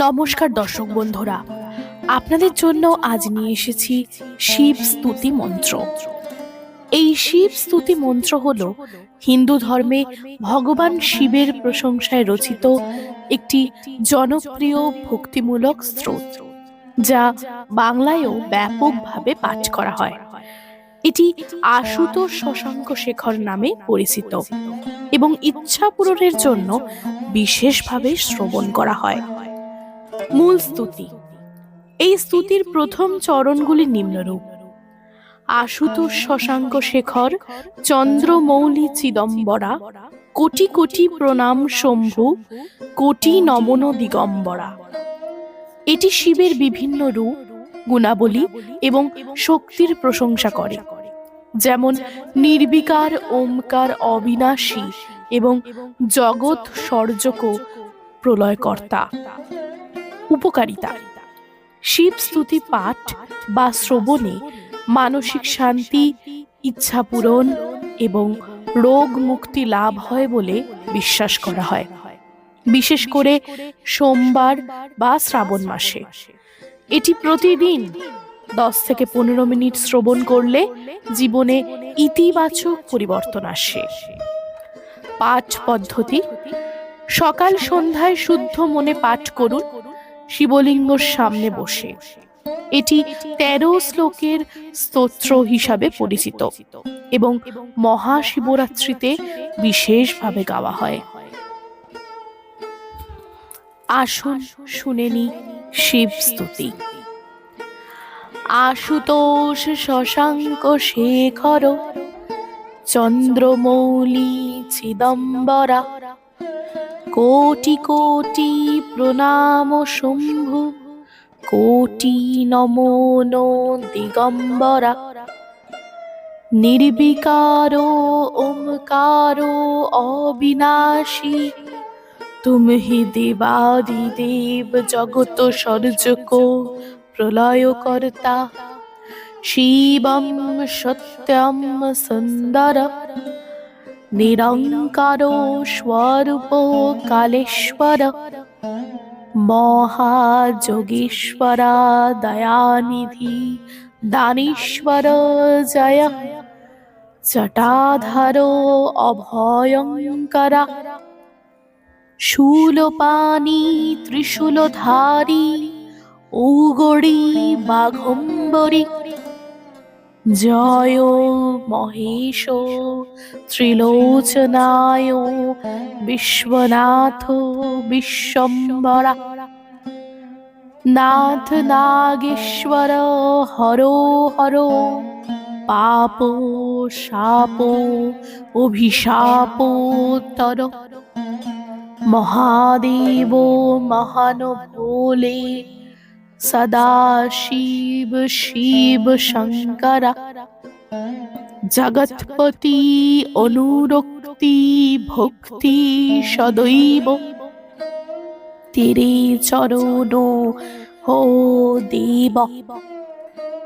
নমস্কার দর্শক বন্ধুরা, আপনাদের জন্য আজ নিয়ে এসেছি শিব স্তুতি মন্ত্র। এই শিব স্তুতি মন্ত্র হল হিন্দু ধর্মে ভগবান শিবের প্রশংসায় রচিত একটি জনপ্রিয় ভক্তিমূলক স্রোত, যা বাংলায়ও ব্যাপকভাবে পাঠ করা হয়। এটি আশুতোষ শশাঙ্ক শেখর নামে পরিচিত এবং ইচ্ছা পূরণের জন্য বিশেষভাবে শ্রবণ করা হয়। মূল স্তুতি। এই স্তুতির প্রথম চরণগুলি নিম্নরূপ: আশুতোষ শশাঙ্ক শেখর চন্দ্রমৌলি চিদম্বরা, কোটি কোটি প্রণাম শম্ভু, কোটি নমন দিগম্বরা। এটি শিবের বিভিন্ন রূপ, গুণাবলী এবং শক্তির প্রশংসা করে, যেমন নির্বিকার, ওমকার, অবিনাশী এবং জগৎ সর্জক প্রলয়কর্তা। উপকারিতা: শিব স্তুতি পাঠ বা শ্রবণে মানসিক শান্তি, ইচ্ছা পূরণ এবং রোগ মুক্তি লাভ হয় বলে বিশ্বাস করা হয়, বিশেষ করে সোমবার বা শ্রাবণ মাসে। এটি প্রতিদিন 10 থেকে 15 মিনিট শ্রবণ করলে জীবনে ইতিবাচক পরিবর্তন আসে। পাঠ পদ্ধতি: সকাল সন্ধ্যায় শুদ্ধ মনে পাঠ করুন, শিবলিঙ্গর সামনে বসে। এটি 13 শ্লোকের স্তোত্র হিসাবে পরিচিত এবং মহাশিবরাত্রিতে বিশেষভাবে গাওয়া হয়। আসুন শুনে নি শিব স্তুতি। আশুতোষ শশাঙ্ক শেখর চন্দ্রমৌলি চিদম্বরা, কোটি কোটি প্রণাম শম্ভু, কোটি নমন দিগম্বরা। নির্বিকার, ওমকার, অবিনাশী, তুমি দেবাদিদেব জগত সর্জক প্রলয়কর্তা। শিবম সত্যম সুন্দর, নিরঙ্কার স্বরূপ কালেশ্বর, মহাযোগীশ্বর দয়ানিধি দানীশ্বর জয়, জটাধর অভয়ঙ্কর, শূলপাণি ত্রিশূলধারী, ঔগরী বাঘম্বরী, জয় মহেশ ত্রিলোচনায় বিশ্বনাথ বিশ্বম্বরা। নাথ নাগেশ্বর হর হর, পাপ শাপ অভিশাপ তর, মহাদেব মহান ভোলে, সদা শিব শিব শঙ্করা। জগৎপতি অনুরক্তি ভক্তি সদৈব, তেরে চরণ হো দেব।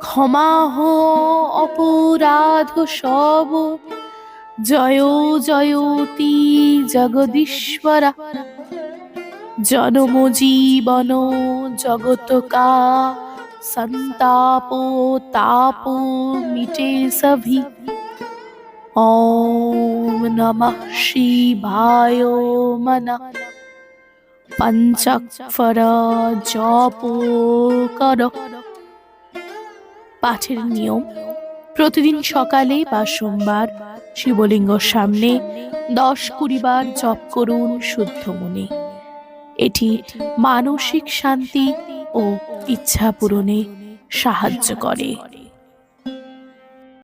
ক্ষমা হো অপরাধ সব, জয় জয়তি জগদীশ্বরা। জনম জীবন জগত কা, संताप ताप मिटे सभी। ओम नमः शिवाय मना, पंचाक्षर जप करो। পাঠের নিয়ম: প্রতিদিন সকালে বা সোমবার শিবলিঙ্গর সামনে 10-20 বার জপ করুন শুদ্ধ মনে। এটি মানসিক শান্তি ও ইচ্ছা পূরণে সাহায্য করে।